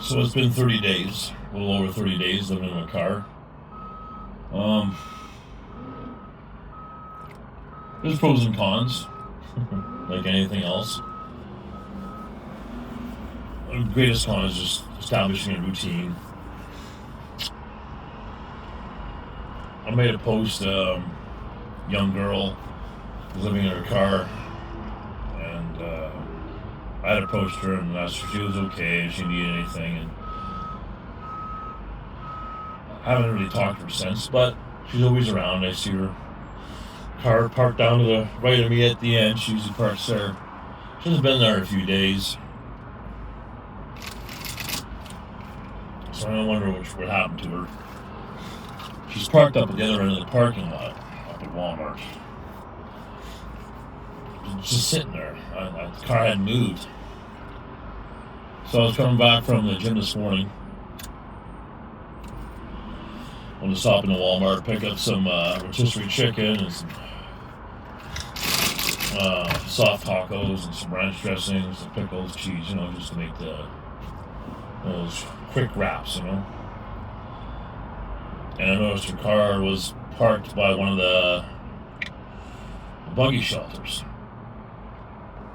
So it's been 30 days, a little over 30 days living in a car. There's pros and cons, like anything else. The greatest con is just establishing a routine. I made a post, young girl living in her car, and I had approached her and asked her if she was okay, if she needed anything, and I haven't really talked to her since, but she's always around. I see her car parked down to the right of me at the end. She usually parks there. She hasn't been there in a few days, so I wonder what happened to her. She's parked up at the other end of the parking lot, up at Walmart. Just sitting there. The car hadn't moved. So I was coming back from the gym this morning. I wanted to stop in the Walmart, pick up some rotisserie chicken and some soft tacos and some ranch dressings, some pickles, cheese, just to make those quick wraps, And I noticed her car was parked by one of the buggy shelters.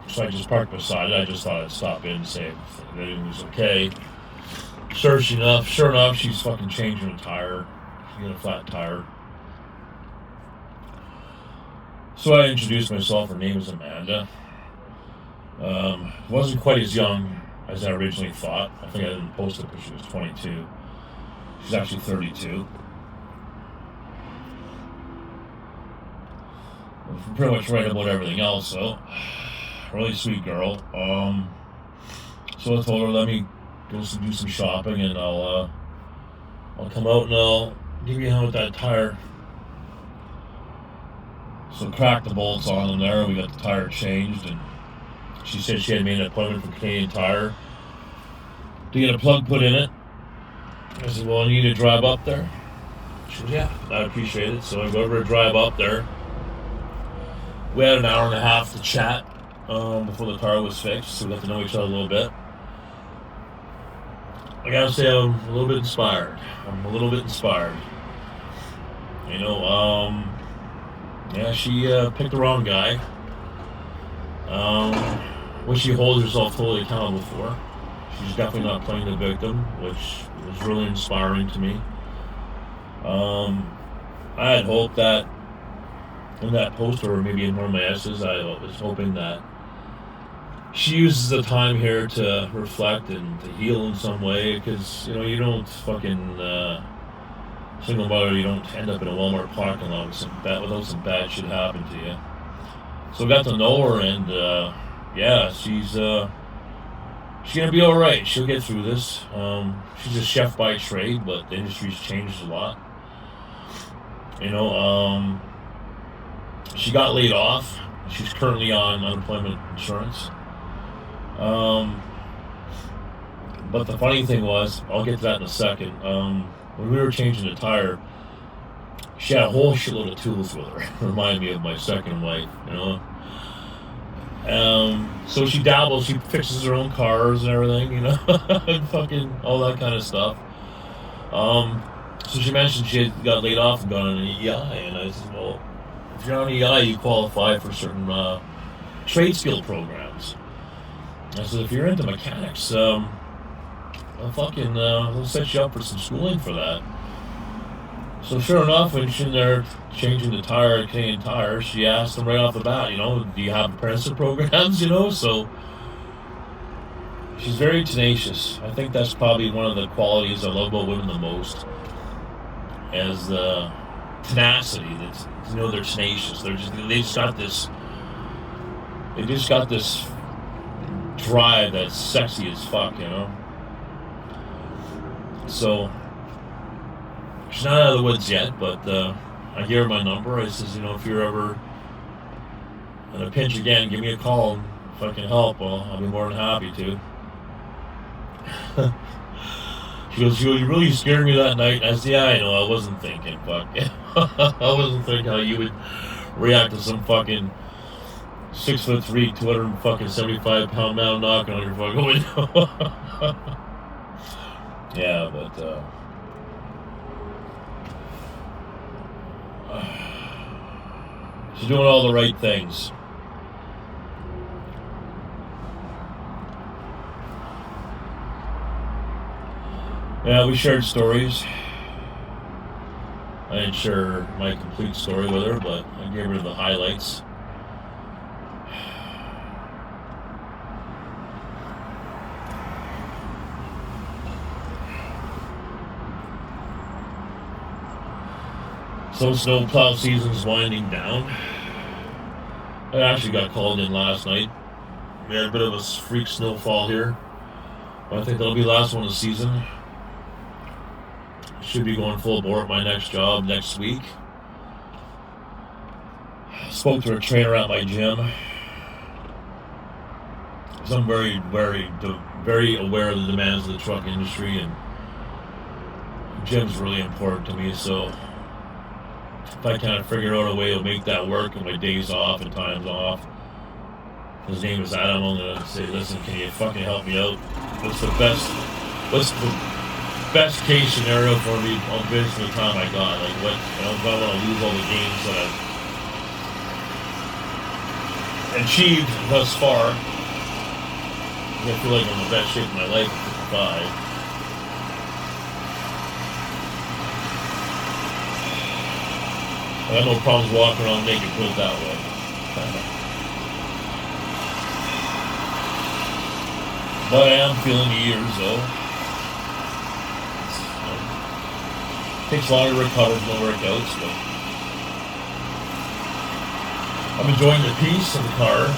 So I just parked beside it. I just thought I'd stop in and say if everything was okay. Sure enough, she's fucking changing a tire. She got a flat tire. So I introduced myself. Her name is Amanda. Wasn't quite as young as I originally thought. I think I didn't post it because she was 22. She's actually 32. Pretty much right about everything else, though. Really sweet girl. So I told her, let me go do some shopping, and I'll come out and I'll give you a hand with that tire. So cracked the bolts on them there. We got the tire changed, and she said she had made an appointment for Canadian Tire to get a plug put in it. I said, well, I need to drive up there. She goes, yeah, I appreciate it. So I go over to drive up there. We had an hour and a half to chat before the car was fixed, so we got to know each other a little bit. I gotta say, I'm a little bit inspired. Yeah, she picked the wrong guy, which she holds herself totally accountable for. She's definitely not playing the victim, which was really inspiring to me. I had hoped that in that post, or maybe in one of my essays, I was hoping that she uses the time here to reflect and to heal in some way, because, you don't fucking, single mother, you don't end up in a Walmart parking lot without some bad shit happen to you. So I got to know her, and, yeah, she's gonna be alright. She'll get through this. She's a chef by trade, but the industry's changed a lot. She got laid off. She's currently on unemployment insurance. But the funny thing was, I'll get to that in a second. When we were changing the tire, she had a whole shitload of tools with her. Remind me of my second wife, So she dabbles, she fixes her own cars and everything, and fucking all that kind of stuff. So she mentioned she had got laid off and gone on an EI, and I said, well, if you're on EI, you qualify for certain trade skill programs. I said, if you're into mechanics, I'll set you up for some schooling for that. So sure enough, when she's in there changing the tire at Canadian Tire, she asked them right off the bat, do you have apprenticeship programs, So she's very tenacious. I think that's probably one of the qualities I love about women the most, as the tenacity. That they're tenacious. They just got this drive that's sexy as fuck, So she's not out of the woods yet, but I gave her my number. I says, if you're ever in a pinch again, give me a call, and if I can help, I'll be more than happy to. She goes, you really scared me that night. I said, yeah, I know, I wasn't thinking, fuck. I wasn't thinking how you would react to some fucking 6'3", 275-pound man knocking on your fucking window. Yeah, but she's doing all the right things. Yeah, we shared stories. I didn't share my complete story with her, but I gave her the highlights. So snowplow season's winding down. I actually got called in last night. We had a bit of a freak snowfall here. But I think that'll be the last one of the season. Should be going full bore at my next job next week. Spoke to a trainer at my gym. So I'm very aware of the demands of the truck industry, and gym's really important to me. So if I kind of figure out a way to make that work and my days off and times off, his name is Adam, I'm gonna say, listen, can you fucking help me out? What's the best case scenario for me on based on the time I got? Like, what, I don't want to lose all the games that I've achieved thus far. I feel like I'm in the best shape of my life at 55. I have no problems walking around naked, put it that way. But I am feeling the years, though. Takes longer to recover from the workouts, but I'm enjoying the peace of the car.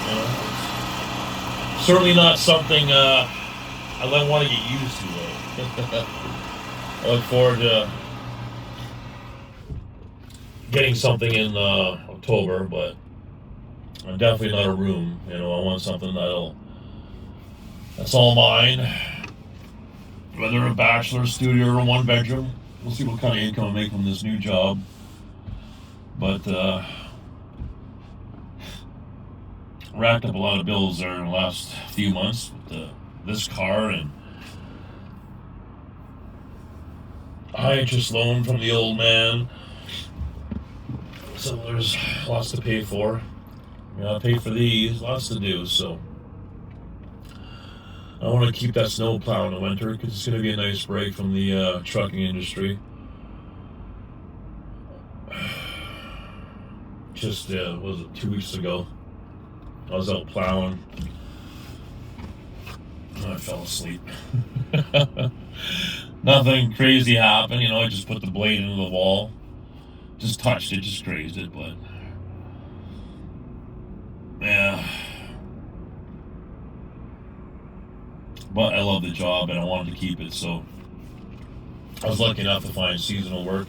You know, it's certainly not something I want to get used to, though. I look forward to getting something in October, but I'm definitely not a room. You know, I want something that's all mine. Whether a bachelor studio or a one bedroom. We'll see what kind of income I make from this new job. But racked up a lot of bills there in the last few months with this car and high interest loan from the old man. So there's lots to pay for. You know, I pay for these, lots to do. So I want to keep that snow plow in the winter because it's going to be a nice break from the trucking industry. Just, was it 2 weeks ago? I was out plowing. And I fell asleep. Nothing crazy happened, you know, I just put the blade into the wall. Just touched it, just grazed it, but yeah. But I love the job and I wanted to keep it, so I was lucky enough to find seasonal work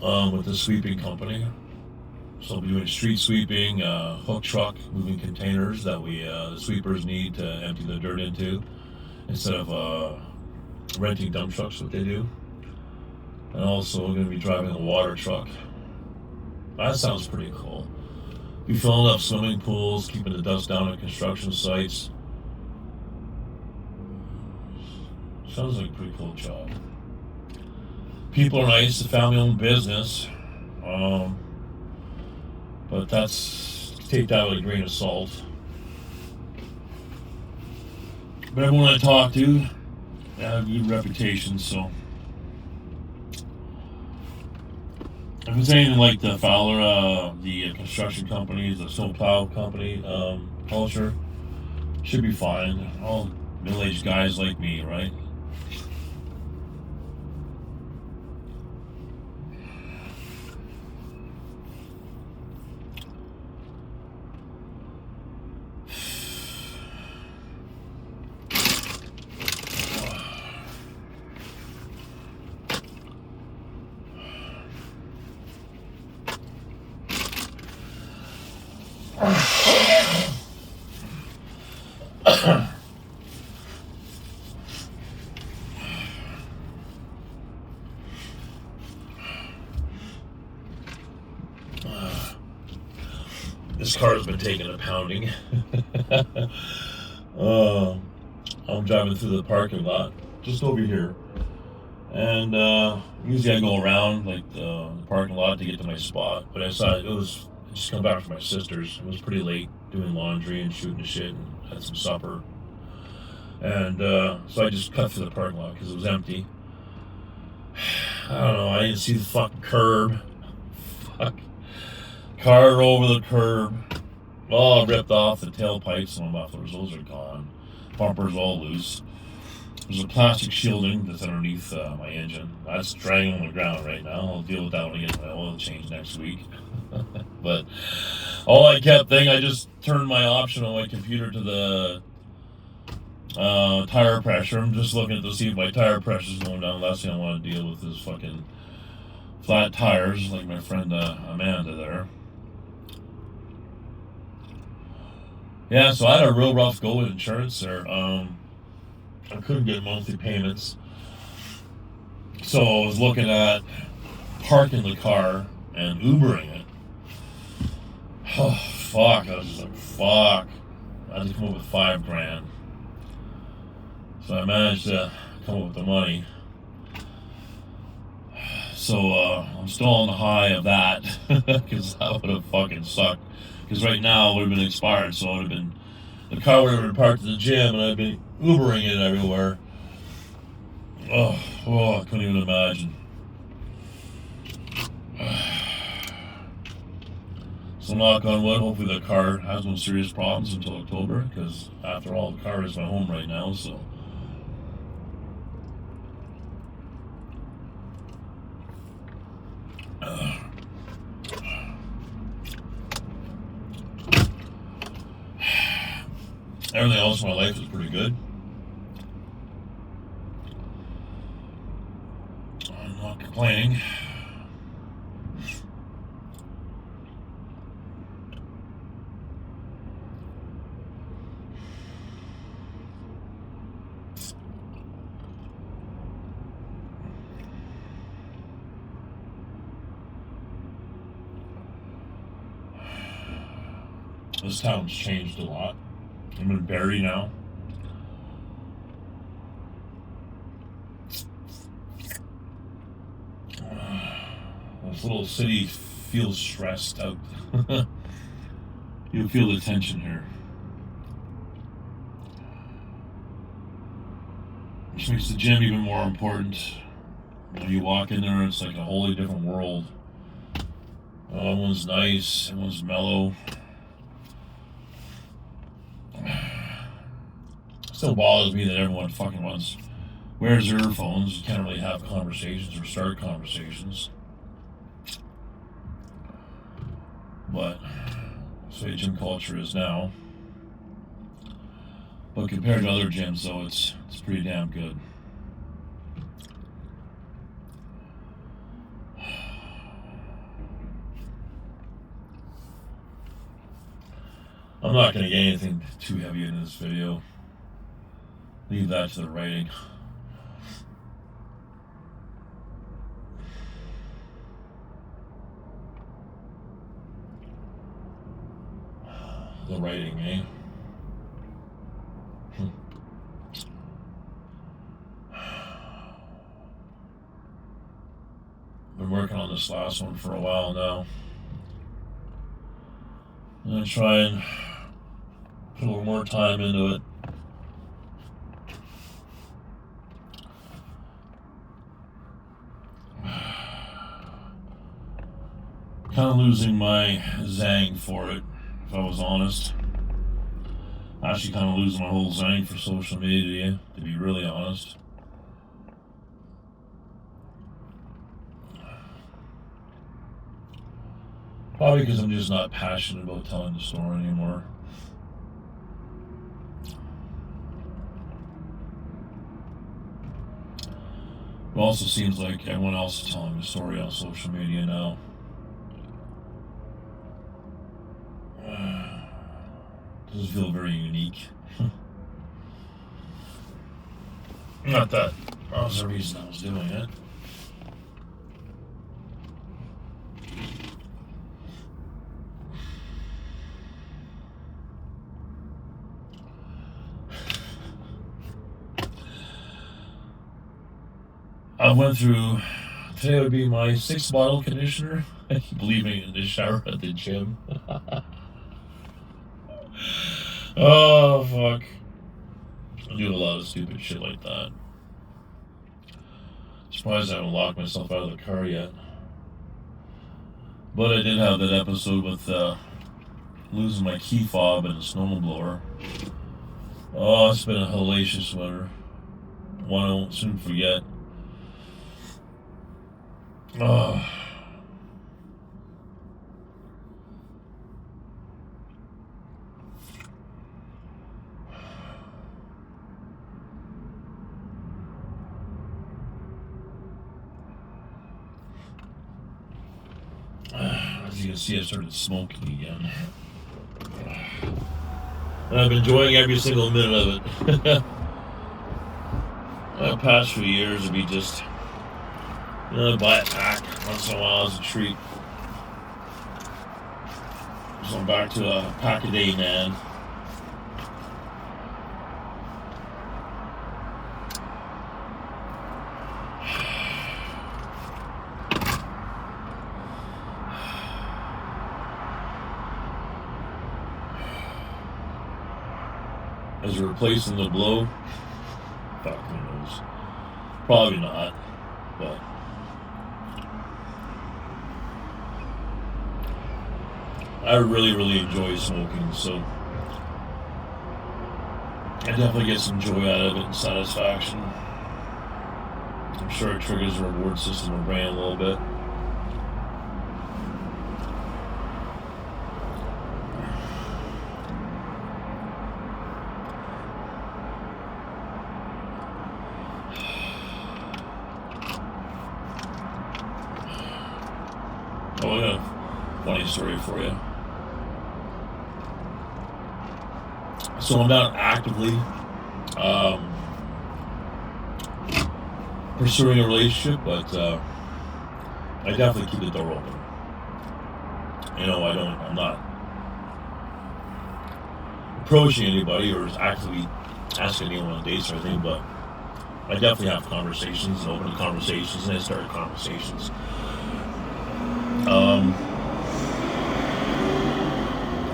with the sweeping company. So I'll be doing street sweeping, hook truck, moving containers that the sweepers need to empty the dirt into instead of renting dump trucks, what they do. And also going to be driving a water truck. That sounds pretty cool. Be filling up swimming pools, keeping the dust down at construction sites. Sounds like a pretty cool job. People are nice, a family-owned business. But take that with a grain of salt. But everyone I talk to, they have a good reputation, so. If it's anything like the Fowler, the construction companies, the snowplow company culture, should be fine. All middle-aged guys like me, right? This car's been taking a pounding. I'm driving through the parking lot just over here. And usually I go around like the parking lot to get to my spot. But I saw it was just come back from my sister's. It was pretty late doing laundry and shooting the shit and had some supper. And so I just cut through the parking lot because it was empty. I don't know. I didn't see the fucking curb. Fuck. Car over the curb. All ripped off. The tailpipes and the mufflers. Those are gone. Bumpers all loose. There's a plastic shielding that's underneath my engine. That's dragging on the ground right now. I'll deal with that when I get my oil change next week. But all I kept thinking, I just turned my option on my computer to the tire pressure. I'm just looking to see if my tire pressure is going down. Last thing I want to deal with is fucking flat tires like my friend Amanda there. Yeah, so I had a real rough go with insurance there. I couldn't get monthly payments. So I was looking at parking the car and Ubering it. Oh, fuck. I was just like, fuck. I had to come up with $5,000. So I managed to come up with the money. So I'm still on the high of that because that would have fucking sucked. Because right now it would have been expired, so it would have been, the car would have been parked at the gym and I'd been Ubering it everywhere. Oh, I couldn't even imagine. So knock on wood, hopefully the car has no serious problems until October, because after all, the car is my home right now, so. Everything else in my life is pretty good. I'm not complaining. This town's changed a lot. I'm in Barrie now. This little city feels stressed out. You feel the tension here. Which makes the gym even more important. When you walk in there, it's like a wholly different world. Everyone's nice, everyone's mellow. Still bothers me that everyone fucking wears earphones. You can't really have conversations or start conversations. But that's the way gym culture is now. But compared to other gyms, though, it's pretty damn good. I'm not going to get anything too heavy in this video. Leave that to the writing. The writing, eh? Been working on this last one for a while now. I'm going to try and put a little more time into it. Kind of losing my zang for it, if I was honest. Actually kind of losing my whole zang for social media, to be really honest. Probably because I'm just not passionate about telling the story anymore. It also seems like everyone else is telling the story on social media now. Doesn't feel very unique. Not that was the reason I was doing it. I went through, today would be my 6th bottle of conditioner. I keep leaving it in the shower at the gym. Oh, fuck. I do a lot of stupid shit like that. Surprised I haven't locked myself out of the car yet. But I did have that episode with losing my key fob and a snowblower. Oh, it's been a hellacious winter. One I won't soon forget. Oh. As you can see, I started smoking again. And I'm enjoying every single minute of it. The past few years would be just, buy a pack once in a while as a treat. So I'm back to a pack a day, man. As a replacing the blow, fuck, who knows? Probably not, but I really enjoy smoking, so I definitely get some joy out of it and satisfaction. I'm sure it triggers the reward system in my brain a little bit. Oh, I got a funny story for you. So I'm not actively pursuing a relationship, but I definitely keep the door open. I'm not approaching anybody or actively asking anyone on dates or anything, but I definitely have conversations and open conversations, and I start conversations.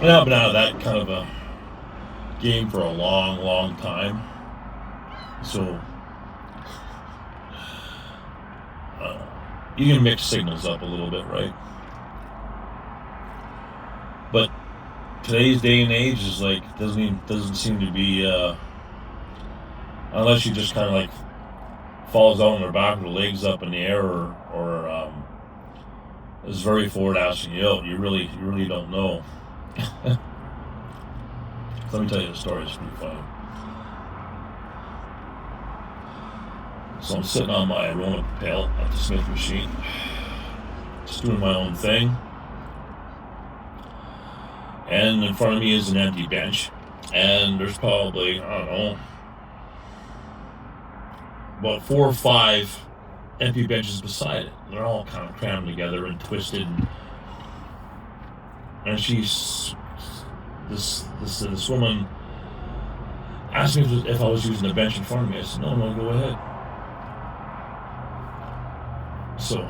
I've been out of that kind of a game for a long time. So you can mix signals up a little bit, right? But today's day and age is like doesn't seem to be unless you just kind of like falls out on their back with their legs up in the air or is very forward asking you out. You really don't know. Let me tell you the story. It's pretty funny. So I'm sitting on my rolling pail at the Smith machine, just doing my own thing. And in front of me is an empty bench. And there's probably, I don't know, about 4 or 5 empty benches beside it. They're all kind of crammed together and twisted. And she's, this woman asked me if I was using the bench in front of me. I said, no, go ahead. So,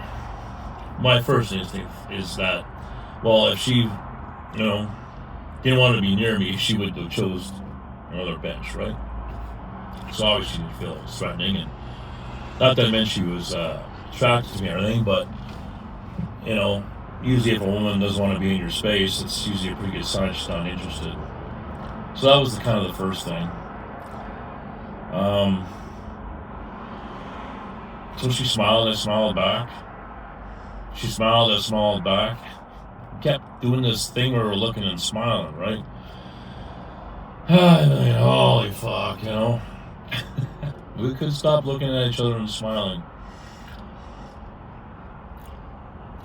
my first instinct is that, well, if she, didn't want to be near me, she would have chose another bench, right? So obviously she didn't feel threatening, and not that I meant she was attracted to me or anything, but, usually if a woman doesn't want to be in your space, it's usually a pretty good sign she's not interested. So that was kind of the first thing. So she smiled, I smiled back. She smiled, I smiled back. We kept doing this thing where we're looking and smiling, right? Holy fuck, We couldn't stop looking at each other and smiling.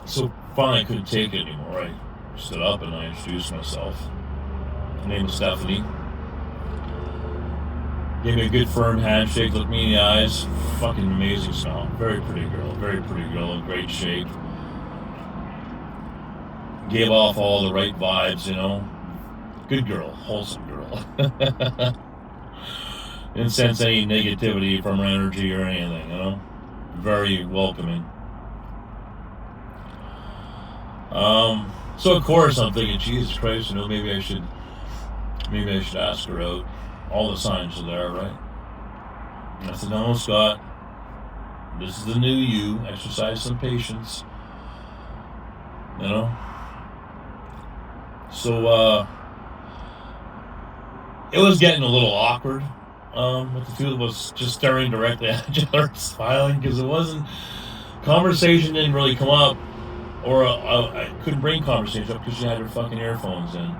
So finally I couldn't take it anymore. I stood up and I introduced myself. My name is Stephanie. Gave me a good firm handshake, looked me in the eyes. Fucking amazing smile. Very pretty girl, in great shape. Gave off all the right vibes, Good girl, wholesome girl. Didn't sense any negativity from her energy or anything, very welcoming. So of course I'm thinking, Jesus Christ, maybe I should ask her out. All the signs are there, right? And I said, no, Scott, this is the new you. Exercise some patience. So, it was getting a little awkward, with the two of us just staring directly at each other, smiling, because conversation didn't really come up, or I couldn't bring conversation up because she had her fucking earphones in.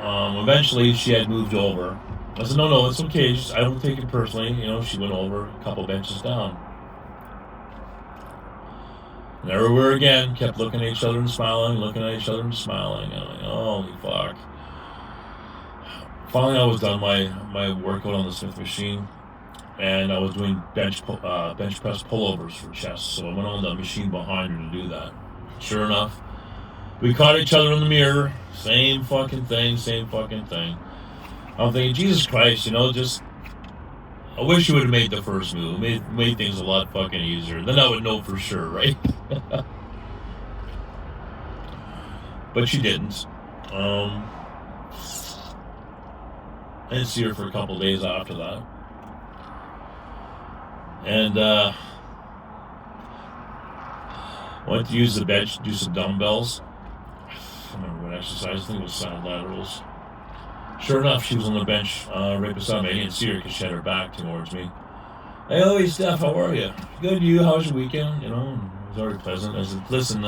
Eventually she had moved over. I said, no, it's okay, I don't take it personally. She went over a couple benches down. And there we were again, kept looking at each other and smiling, I'm like, holy fuck. Finally, I was done my workout on the Smith machine, and I was doing bench press pullovers for chest, so I went on the machine behind her to do that. Sure enough, we caught each other in the mirror, same fucking thing. I'm thinking, Jesus Christ, just, I wish you would have made the first move, made things a lot fucking easier, then I would know for sure, right? But she didn't. I didn't see her for a couple days after that. And went to use the bench to do some dumbbells. I don't remember what exercise, I think it was side laterals. Sure enough, she was on the bench right beside me. I didn't see her because she had her back towards me. Hey, Steph, how are you? Good, you? How was your weekend? It was very pleasant. I said, listen,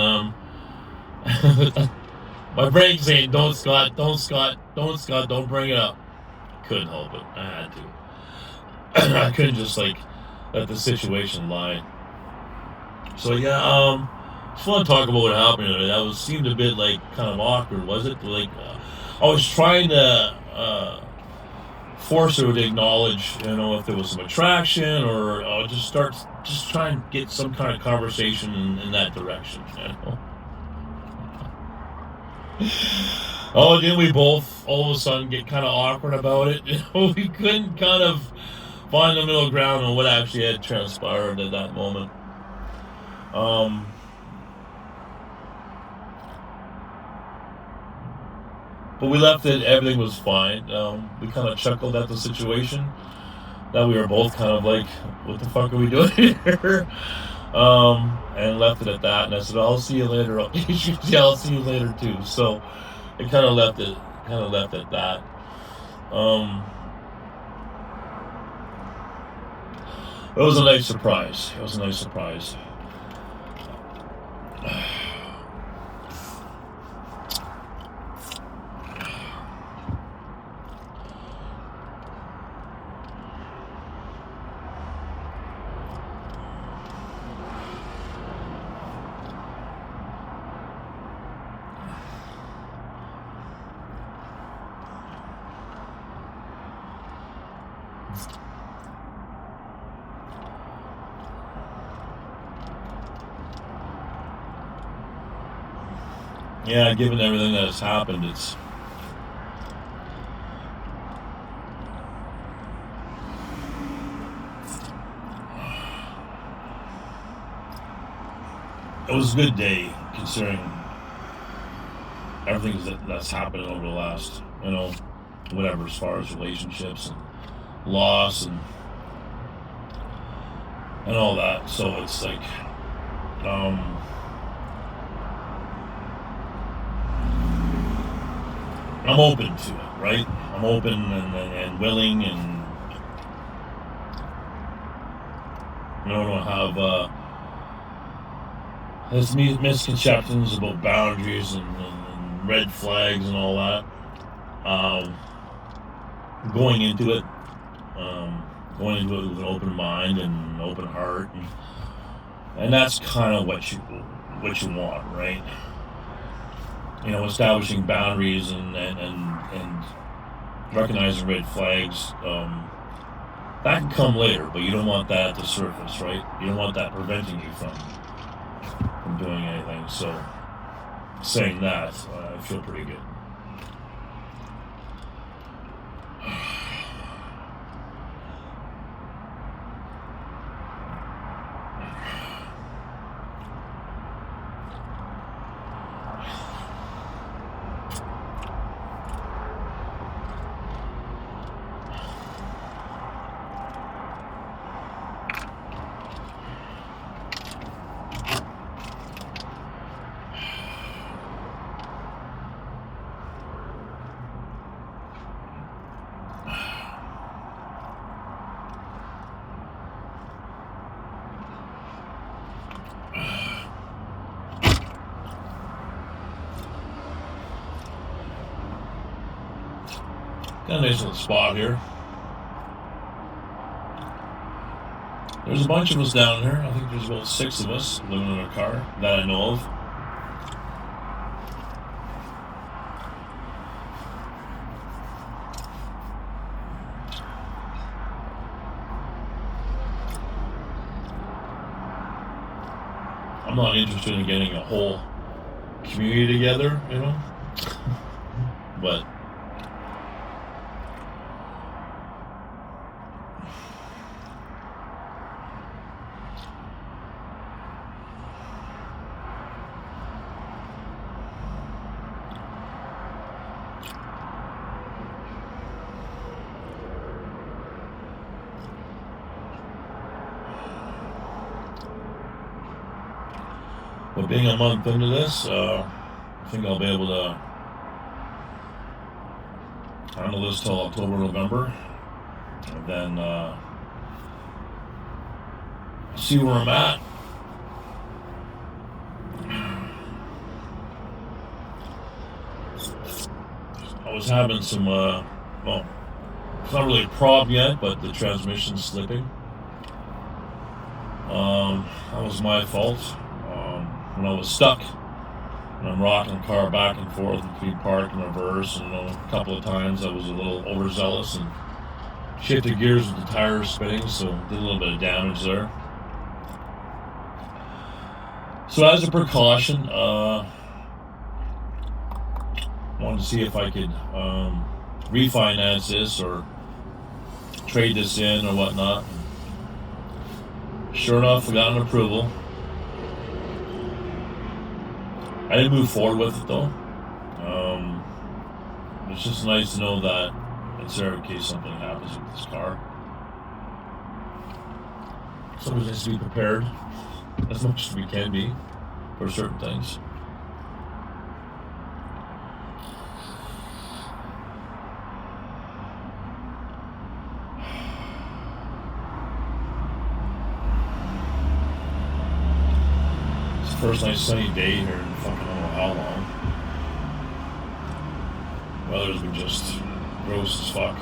my brain's saying, don't Scott, don't bring it up. Couldn't help it. I had to. I couldn't just let the situation lie. So yeah, just want to talk about what happened today. That seemed a bit kind of awkward, was it? I was trying to force her to acknowledge, if there was some attraction, or just try and get some kind of conversation in that direction, Oh, didn't we both all of a sudden get kind of awkward about it? We couldn't kind of find the middle ground on what actually had transpired at that moment. But we left it, everything was fine. We kind of chuckled at the situation. That we were both kind of like, what the fuck are we doing here? And left it at that. And I said, I'll see you later. Yeah, I'll see you later too. So it kind of left at that. It was a nice surprise. Yeah, given everything that has happened, it was a good day considering everything that's happened over the last, whatever, as far as relationships and loss and all that. So it's I'm open to it, right? I'm open and willing, and I don't have there's misconceptions about boundaries and red flags and all that. Going into it with an open mind and an open heart, and that's kind of what you want, right? Establishing boundaries and recognizing red flags, that can come later, but you don't want that at the surface, right? You don't want that preventing you from doing anything. So, saying that, I feel pretty good. Got a nice little spot here. There's a bunch of us down here. I think there's about 6 of us living in a car that I know of. I'm not interested in getting a whole community together, you know, but being a month into this, I think I'll be able to handle this till October, November, and then see where I'm at. I was having some, well, it's not really a problem yet, but the transmission's slipping. That was my fault. When I was stuck, and I'm rocking the car back and forth between park and reverse, and a couple of times I was a little overzealous and shifted gears with the tires spinning, so did a little bit of damage there. So as a precaution, wanted to see if I could refinance this or trade this in or whatnot. Sure enough, we got an approval. I didn't move forward with it though. It's just nice to know that it's there in case something happens with this car. Somebody has to be prepared as much as we can be for certain things. It's the first nice sunny day here in fucking I don't know how long. Weather's been just gross as fuck.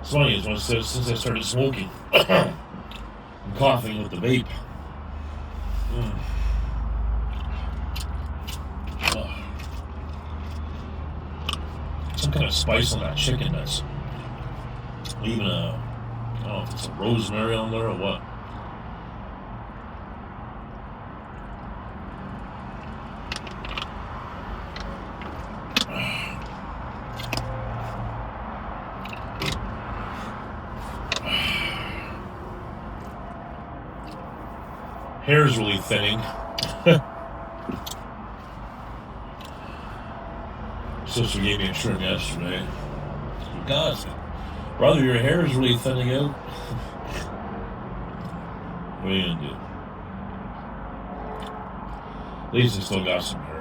It's funny, since I started smoking, I'm coughing with the vape. Some kind of spice on that chicken that's leaving I don't know if it's a rosemary on there or what. Hair's really thinning. Sister gave me a trim yesterday. God, brother, your hair is really thinning out. What are you gonna do? At least I still got some hair.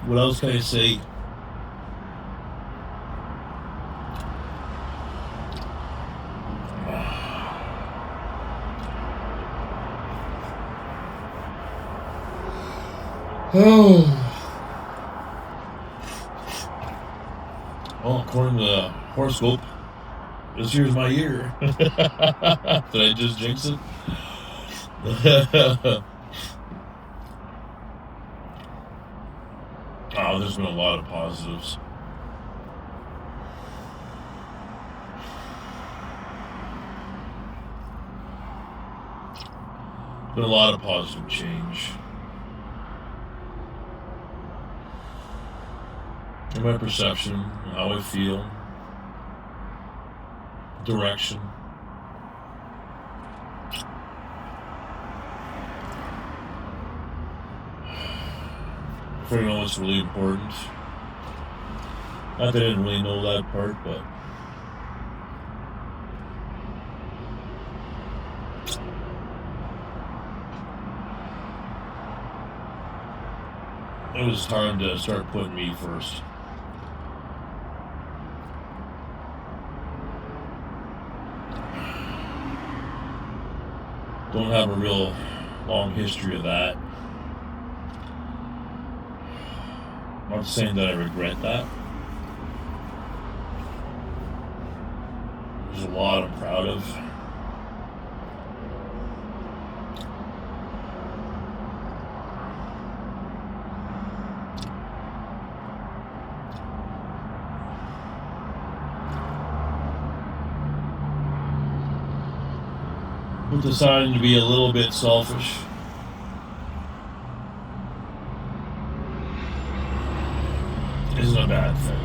What else can I say? Well, according to the horoscope, this year's my year. Did I just jinx it? Oh, there's been a lot of positives. Been a lot of positive change. In my perception, how I feel, direction. I know what's really important. Not that I didn't really know that part, but it was time to start putting me first. Don't have a real long history of that. I'm not saying that I regret that. There's a lot I'm proud of. But deciding to be a little bit selfish isn't a bad thing.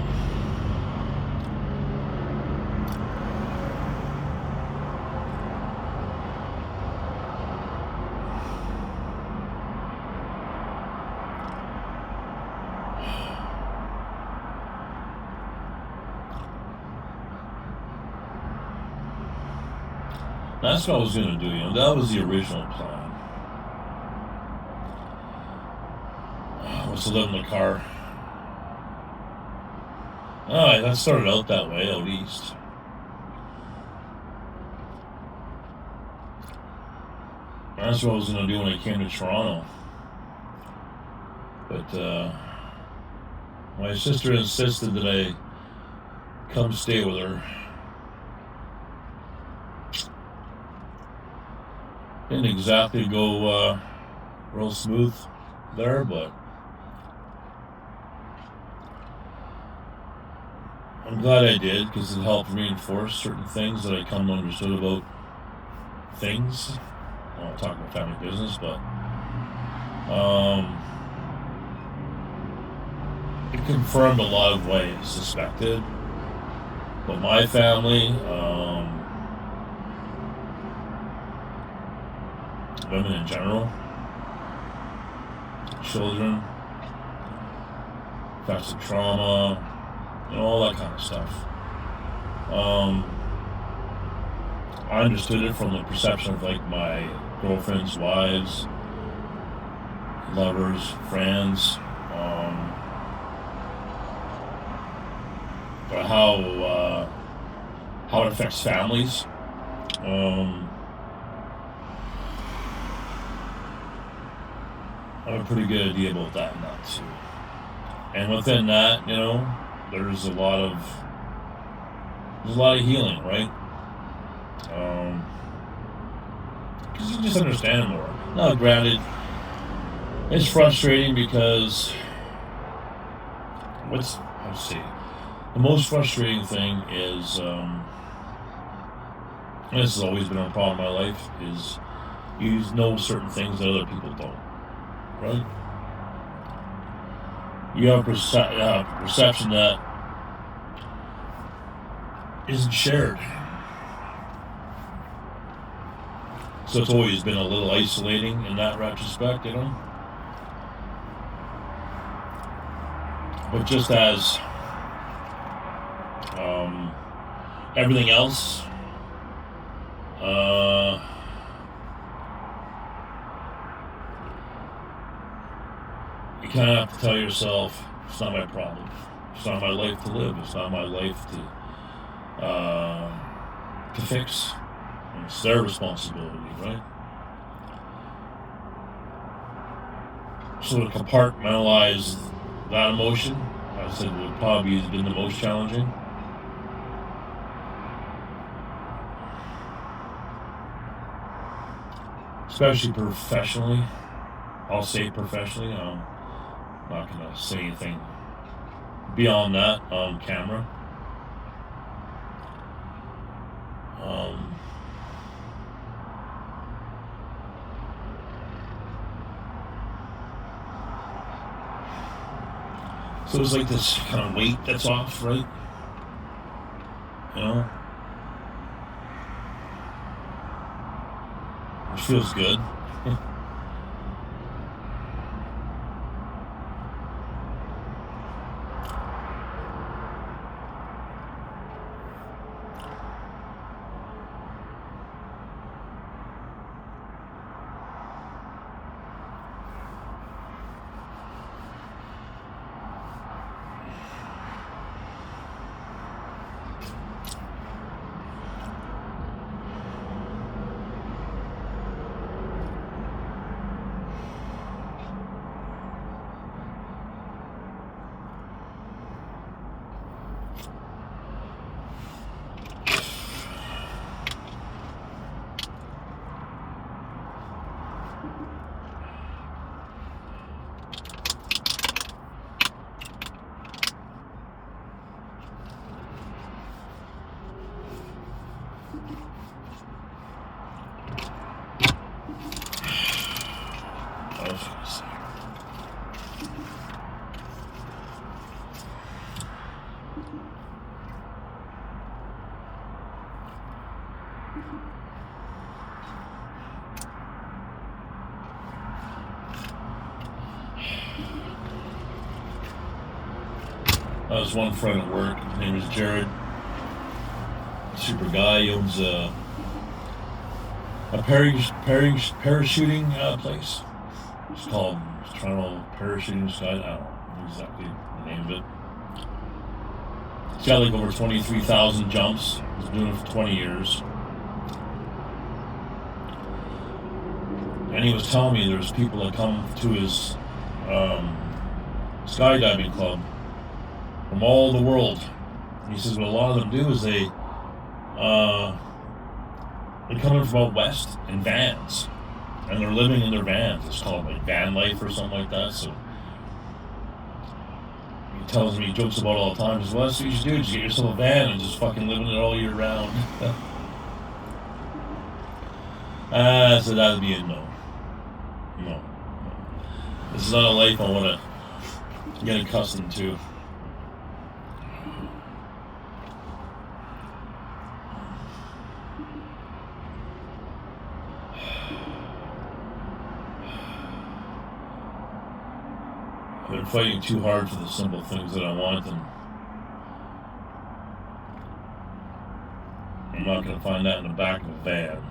That's what I was going to do, that was the original plan. Was to live in the car. Alright, that started out that way, out east. That's what I was going to do when I came to Toronto. But, my sister insisted that I come stay with her. Didn't exactly go real smooth there, but I'm glad I did, because it helped reinforce certain things that I come to understood about things. I won't talk about family business, but it confirmed a lot of what I suspected. But my family, women in general, children, effects of trauma, all that kind of stuff. I understood it from the perception of like my girlfriends, wives, lovers, friends, but how it affects families. I have a pretty good idea about that and that too. And within that, there's a lot of healing, right? Because you just understand more. Now, granted, it's frustrating because let's see. The most frustrating thing is, and this has always been a problem in my life, is you know certain things that other people don't, right? You have perception that isn't shared. So it's always been a little isolating in that retrospect, But just as everything else, you kind of have to tell yourself, it's not my problem. It's not my life to live. It's not my life to fix. It's their responsibility, right? So to compartmentalize that emotion, I said, would probably have been the most challenging. Especially professionally. I'll say professionally. I'm not going to say anything beyond that on camera. So it's like this kind of weight that's off, right? Which feels good. I was one friend at work. His name is Jared. Super guy. He owns a parachuting place. It's called Toronto Parachuting Sky. I don't know exactly the name of it. He's got like over 23,000 jumps. He's been doing it for 20 years. And he was telling me there's people that come to his skydiving club from all the world. And he says what a lot of them do is they come in from out west in vans, and they're living in their vans. It's called like van life or something like that. So he tells me, he jokes about it all the time. He says, well, that's what you should do. Just get yourself a van and just fucking live in it all year round. So that'd be a no. No. This is not a life I want to get accustomed to. I've been fighting too hard for the simple things that I want, and I'm not going to find that in the back of a van.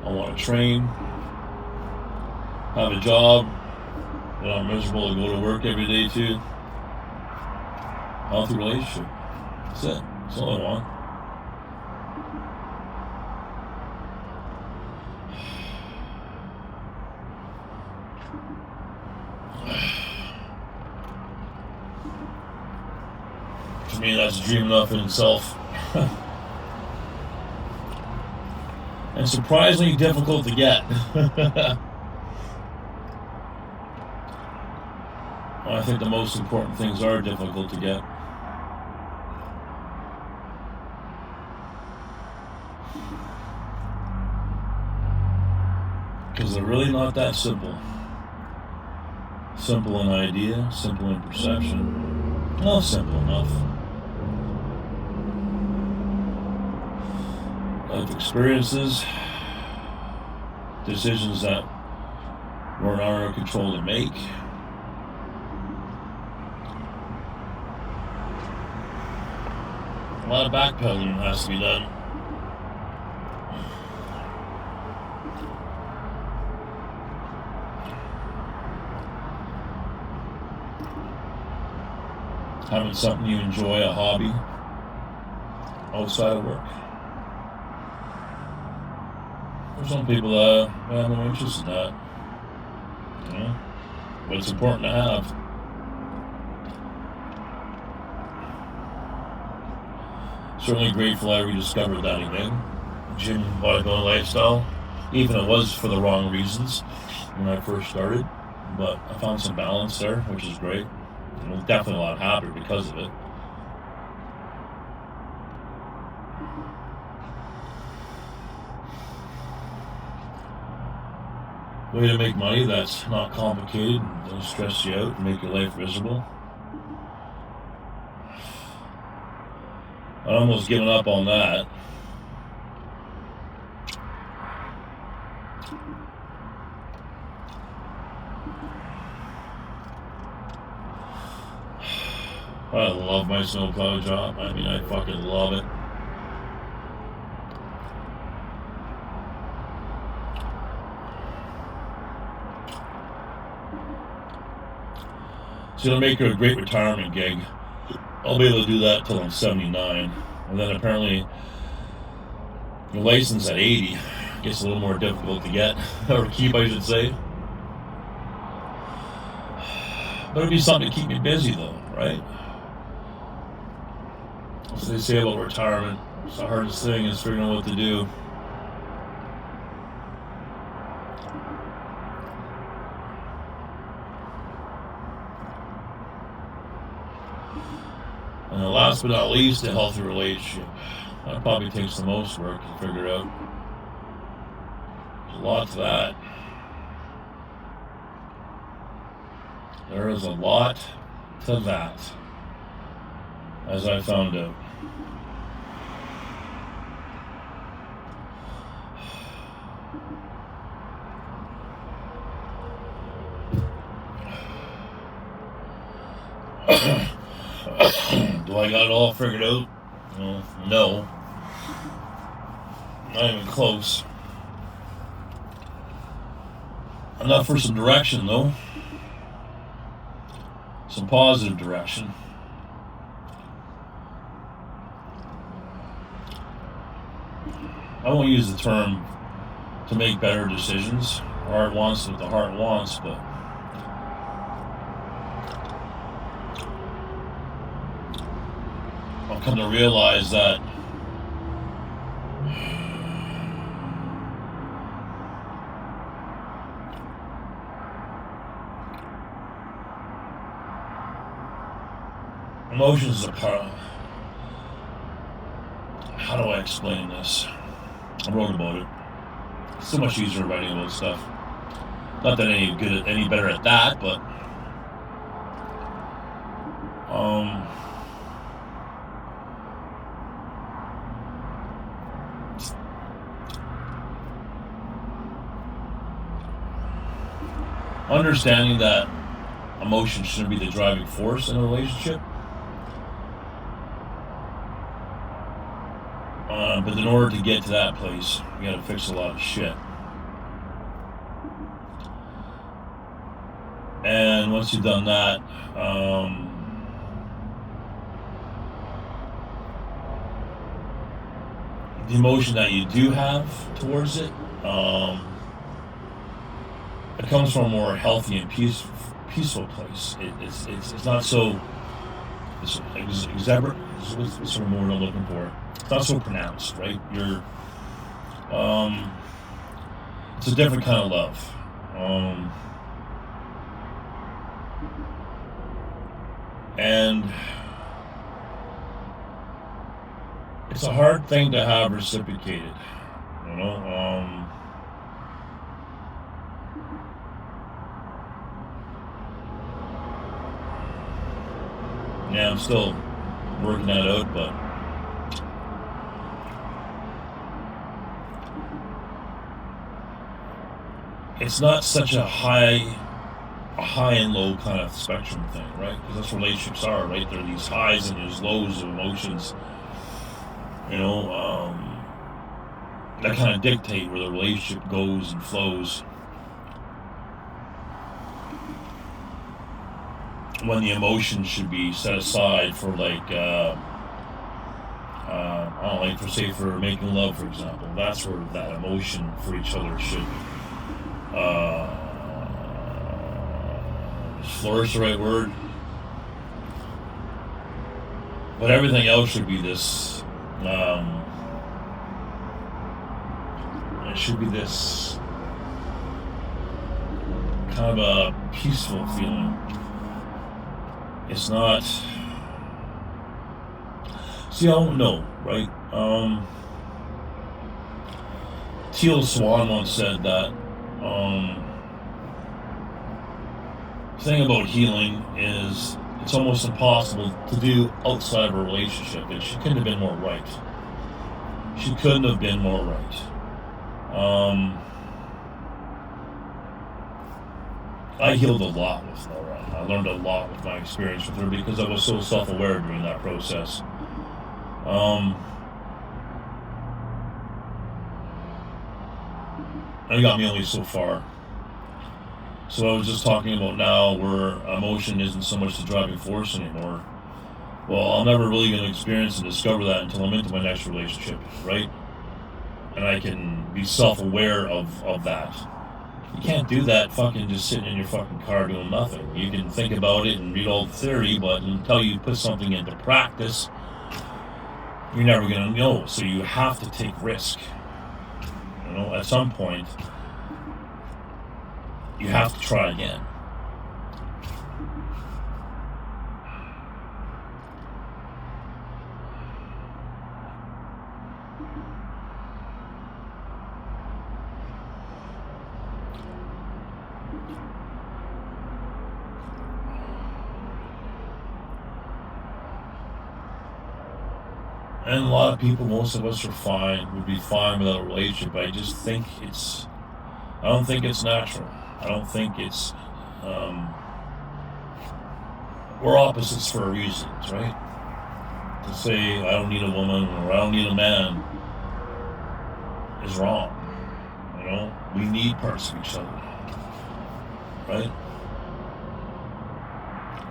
I want to train, have a job that I'm miserable to go to work every day to. Healthy relationship. That's it. That's all I want. To me, that's a dream enough in itself. And surprisingly difficult to get. I think the most important things are difficult to get. Because they're really not that simple. Simple in idea, simple in perception. Well, simple enough. Life experiences, decisions that weren't our control to make. A lot of backpedaling has to be done. Having something you enjoy, a hobby, outside of work. There's some people that have no interest in that. You know? But it's important to have. Certainly grateful I rediscovered that again. Gym bodybuilding lifestyle. Even it was for the wrong reasons when I first started. But I found some balance there, which is great. I'm definitely a lot happier because of it. Way to make money that's not complicated and doesn't stress you out and make your life miserable. I'd almost given up on that. I love my snowplow job. I mean, I fucking love it. It's going to make it a great retirement gig. I'll be able to do that till I'm 79. And then apparently, your license at 80 gets a little more difficult to get, or keep, I should say. But it'd be something to keep me busy, though, right? That's what they say about retirement. It's the hardest thing is figuring out what to do. And last but not least, a healthy relationship. That probably takes the most work to figure out. There's a lot to that. There is a lot to that, as I found out. Do I got it all figured out? Well, no. Not even close. Enough for some direction, though. Some positive direction. I won't use the term to make better decisions. The heart wants what the heart wants, but I've come to realize that emotions is a part. How do I explain this? I wrote about it. It's so much easier writing about stuff. Not that any better at that, but understanding that emotion shouldn't be the driving force in a relationship. But in order to get to that place, you gotta fix a lot of shit. And once you've done that, the emotion that you do have towards it, it comes from a more healthy and peaceful place. It's not so exuberant. What's the word I'm looking for? It's not so pronounced, right? It's a different kind of love. And it's a hard thing to have reciprocated, you know. Yeah, I'm still working that out, but it's not such a high and low kind of spectrum thing, right? Because that's what relationships are, right? There are these highs and there's lows of emotions, you know, that kind of dictate where the relationship goes and flows. When the emotion should be set aside for like, I don't know, like for making love, for example. That's where that emotion for each other should flourish, the right word. But everything else should be this, it should be this kind of a peaceful feeling. It's not, see, I don't know, right? Teal Swan once said that, the thing about healing is it's almost impossible to do outside of a relationship, and she couldn't have been more right. She couldn't have been more right. I healed a lot with Laura. I learned a lot with my experience with her because I was so self-aware during that process. And it got me only so far. So I was just talking about now where emotion isn't so much the driving force anymore. Well, I'm never really going to experience and discover that until I'm into my next relationship, right? And I can be self-aware of that. You can't do that fucking just sitting in your fucking car doing nothing. You can think about it and read all the theory, but until you put something into practice, you're never going to know. So you have to take risk. You know, at some point, you have to try again. And a lot of people, most of us are fine, would be fine without a relationship. I just think I don't think it's natural. I don't think it's, we're opposites for a reason, right? To say I don't need a woman or I don't need a man is wrong. You know, we need parts of each other, right?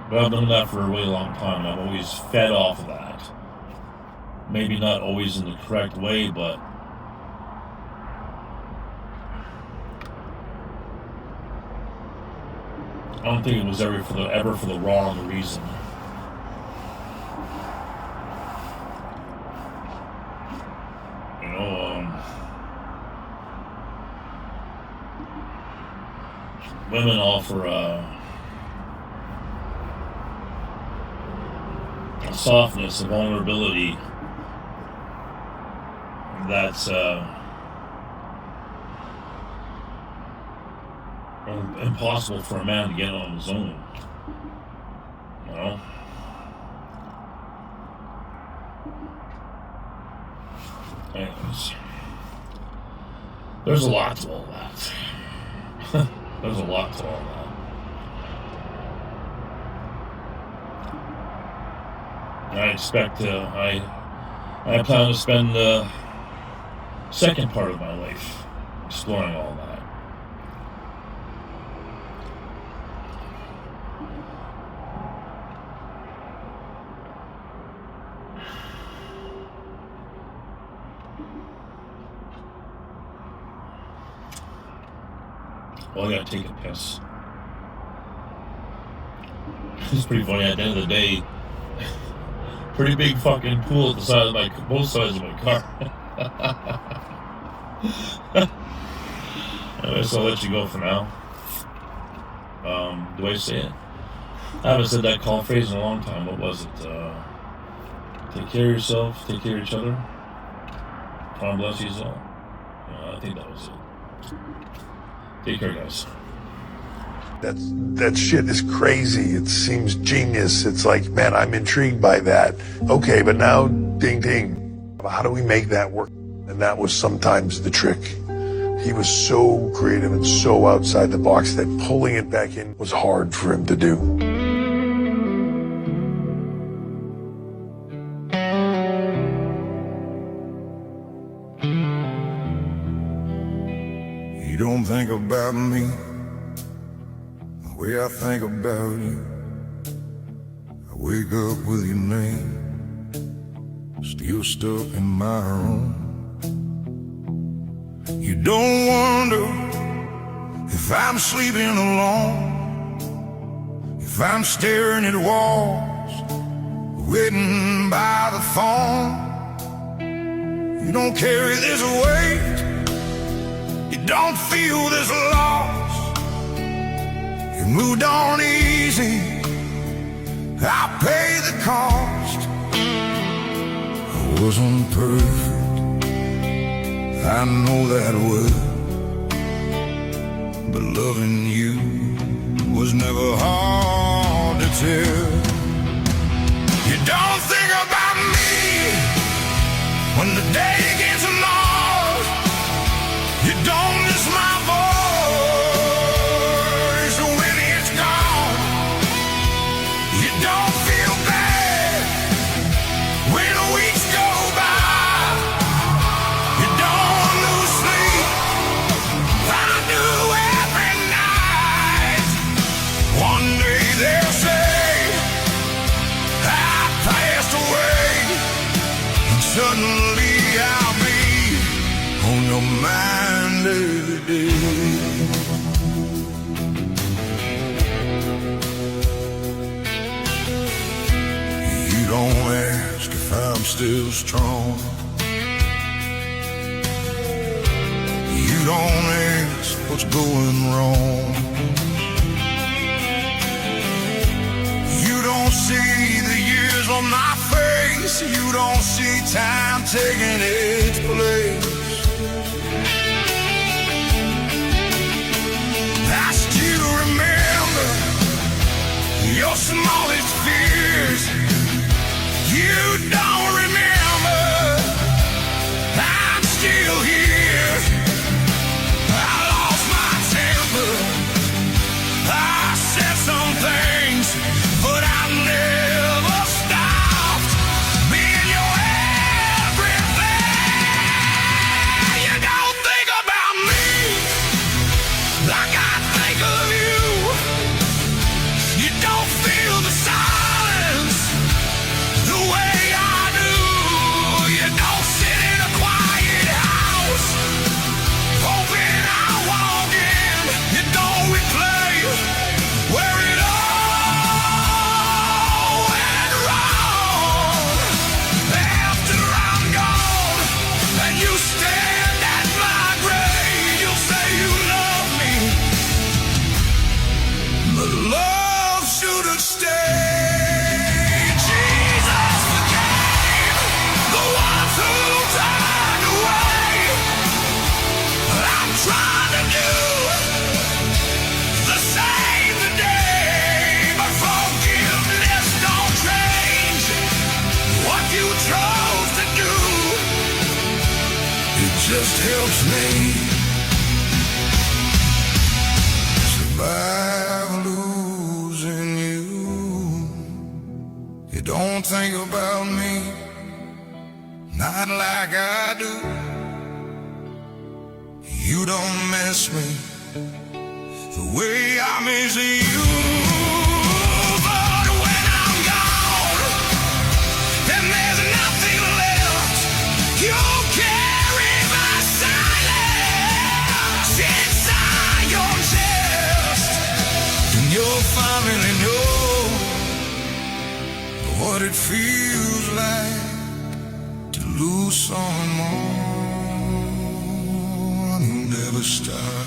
But I've done that for a really long time. I've always fed off of that. Maybe not always in the correct way, but I don't think it was ever for the wrong reason. You know, women offer a softness, a vulnerability that's impossible for a man to get on his own. You know? Anyways, there's a lot to all that. There's a lot to all that. I expect I plan to spend the second part of my life exploring all that. Well, I gotta take a piss. It's pretty funny. At the end of the day, pretty big fucking pool at the side of both sides of my car. Anyways, I'll let you go for now. Do I say it? I haven't said that call phrase in a long time. What was it? Take care of yourself, take care of each other. God bless you all. I think that was it. Take care, guys. That shit is crazy. It seems genius. It's like, man, I'm intrigued by that. Okay, but now, ding, ding. How do we make that work? And that was sometimes the trick. He was so creative and so outside the box that pulling it back in was hard for him to do. You don't think about me the way I think about you. I wake up with your name still stuck in my room. You don't wonder if I'm sleeping alone, if I'm staring at walls, waiting by the phone. You don't carry this weight, you don't feel this loss. You moved on easy, I pay the cost. I wasn't perfect, I know that well, but loving you was never hard to tell. You don't think about me when the day gets lost. You don't miss my voice when it's gone. You don't feel bad when weeks go by. You don't lose sleep, I do every night. One day they'll say I passed away, and suddenly I'll be on your mind every day. You don't ask if I'm still strong. You don't ask what's going wrong. You don't see the years on my face. You don't see time taking its place. I still remember your smallest fears. You don't remember helps me survive losing you. You don't think about me, not like I do. You don't miss me the way I miss you. But when I'm gone, then there's nothing left. You carry my silence inside your chest, and you'll finally know what it feels like to lose someone who never stopped.